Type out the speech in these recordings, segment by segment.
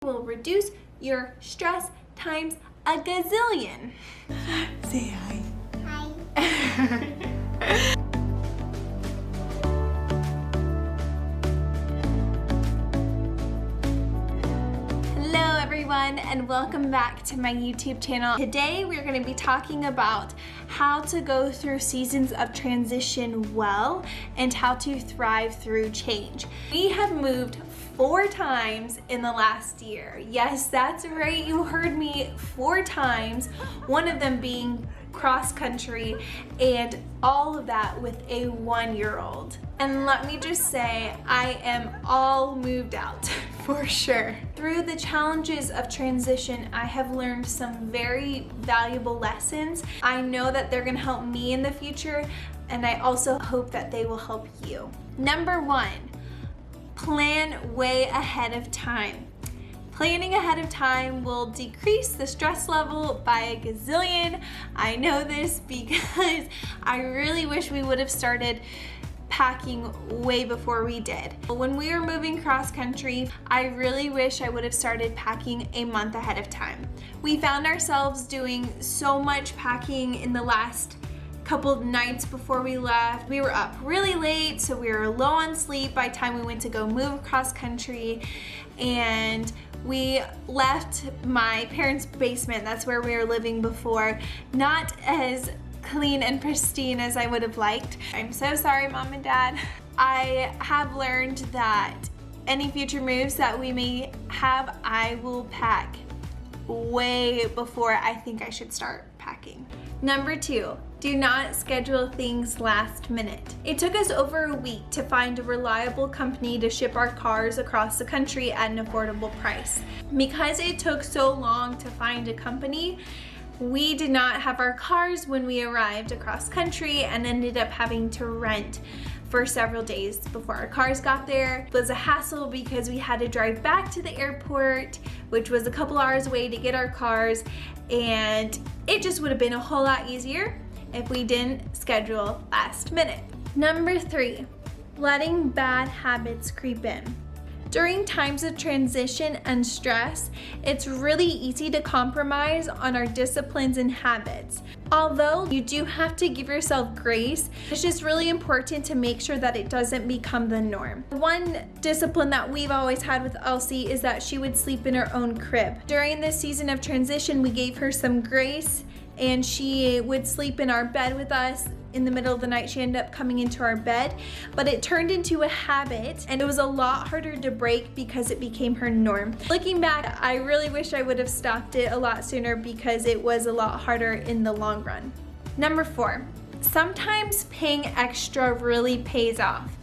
will reduce your stress times a gazillion. Say hi. Hi. Hello everyone and welcome back to my YouTube channel. Today we're going to be talking about how to go through seasons of transition well and how to thrive through change. We have moved 4 times in the last year. Yes, that's right, you heard me, 4 times, one of them being cross country, and all of that with a 1-year-old. And let me just say, I am all moved out for sure. Through the challenges of transition, I have learned some very valuable lessons. I know that they're gonna help me in the future, and I also hope that they will help you. Number 1, plan way ahead of time. Planning ahead of time will decrease the stress level by a gazillion. I know this because I really wish we would have started packing way before we did. When we were moving cross country, I really wish I would have started packing a month ahead of time. We found ourselves doing so much packing in the last couple of nights before we left. We were up really late, so we were low on sleep by the time we went to go move across country, and we left my parents' basement, that's where we were living before, not as clean and pristine as I would have liked. I'm so sorry, Mom and Dad. I have learned that any future moves that we may have, I will pack way before I think I should start packing. Number 2, do not schedule things last minute. It took us over a week to find a reliable company to ship our cars across the country at an affordable price. Because it took so long to find a company, we did not have our cars when we arrived across country and ended up having to rent for several days before our cars got there. It was a hassle because we had to drive back to the airport, which was a couple hours away, to get our cars, and it just would have been a whole lot easier if we didn't schedule last minute. Number 3, letting bad habits creep in. During times of transition and stress, it's really easy to compromise on our disciplines and habits. Although you do have to give yourself grace, it's just really important to make sure that it doesn't become the norm. One discipline that we've always had with Elsie is that she would sleep in her own crib. During this season of transition, we gave her some grace, and she would sleep in our bed with us. In the middle of the night, she ended up coming into our bed, but it turned into a habit, and it was a lot harder to break because it became her norm. Looking back, I really wish I would have stopped it a lot sooner because it was a lot harder in the long run. Number 4, sometimes paying extra really pays off.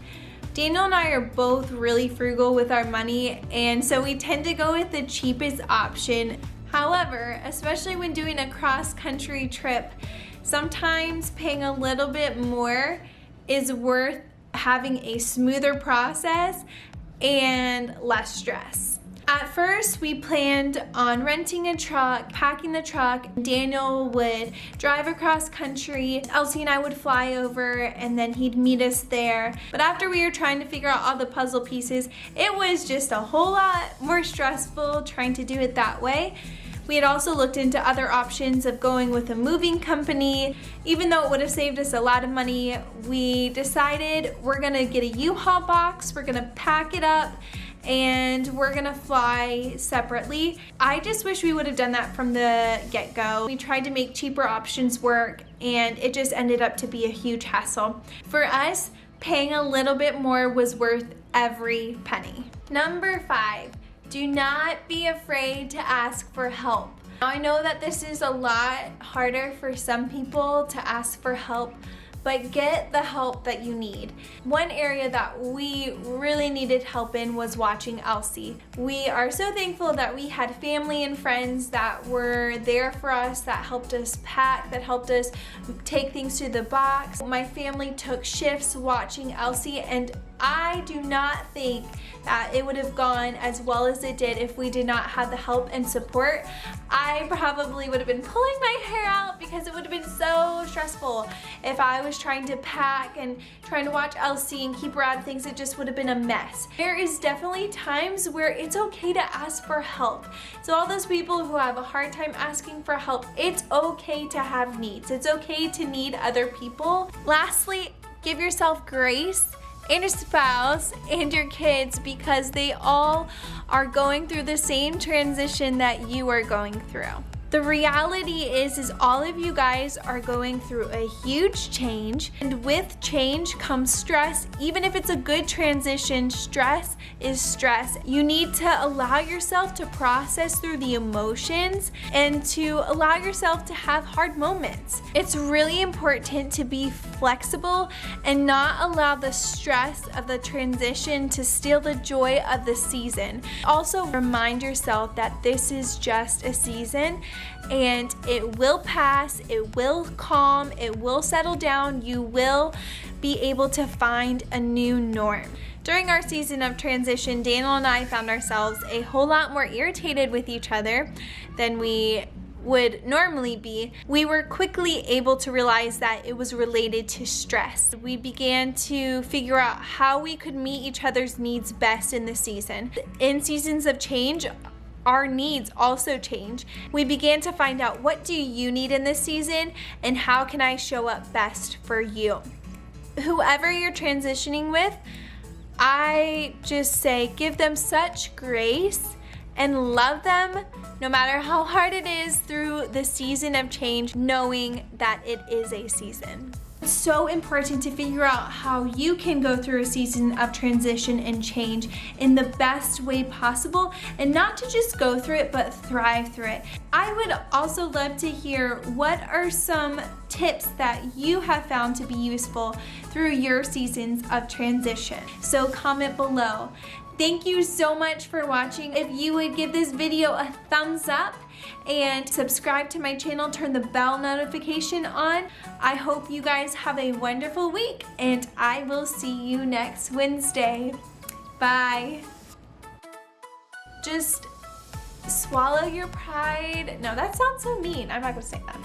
Daniel and I are both really frugal with our money, and so we tend to go with the cheapest option. However, especially when doing a cross-country trip, sometimes paying a little bit more is worth having a smoother process and less stress. At first, we planned on renting a truck, packing the truck. Daniel would drive across country, Elsie and I would fly over, and then he'd meet us there. But after we were trying to figure out all the puzzle pieces, it was just a whole lot more stressful trying to do it that way. We had also looked into other options of going with a moving company. Even though it would have saved us a lot of money, we decided we're gonna get a U-Haul box, we're gonna pack it up, and we're gonna fly separately. I just wish we would have done that from the get-go. We tried to make cheaper options work, and it just ended up to be a huge hassle. For us, paying a little bit more was worth every penny. Number 5, do not be afraid to ask for help. Now, I know that this is a lot harder for some people to ask for help, but get the help that you need. One area that we really needed help in was watching Elsie. We are so thankful that we had family and friends that were there for us, that helped us pack, that helped us take things to the box. My family took shifts watching Elsie, and I do not think that it would have gone as well as it did if we did not have the help and support. I probably would have been pulling my hair out because it would have been so stressful. If I was trying to pack and trying to watch Elsie and keep her out of things, it just would have been a mess. There is definitely times where it's okay to ask for help. So all those people who have a hard time asking for help, it's okay to have needs. It's okay to need other people. Lastly, give yourself grace and your spouse and your kids because they all are going through the same transition that you are going through. The reality is all of you guys are going through a huge change, and with change comes stress. Even if it's a good transition, stress is stress. You need to allow yourself to process through the emotions and to allow yourself to have hard moments. It's really important to be flexible and not allow the stress of the transition to steal the joy of the season. Also, remind yourself that this is just a season and it will pass, it will calm, it will settle down, you will be able to find a new norm. During our season of transition, Daniel and I found ourselves a whole lot more irritated with each other than we would normally be. We were quickly able to realize that it was related to stress. We began to figure out how we could meet each other's needs best in the season. In seasons of change, our needs also change. We began to find out, what do you need in this season and how can I show up best for you? Whoever you're transitioning with, I just say give them such grace and love them no matter how hard it is through the season of change, knowing that it is a season. It's so important to figure out how you can go through a season of transition and change in the best way possible, and not to just go through it, but thrive through it. I would also love to hear what are some tips that you have found to be useful through your seasons of transition. So comment below. Thank you so much for watching. If you would give this video a thumbs up and subscribe to my channel, turn the bell notification on. I hope you guys have a wonderful week, and I will see you next Wednesday. Bye. Just swallow your pride. No, that sounds so mean. I'm not gonna say that.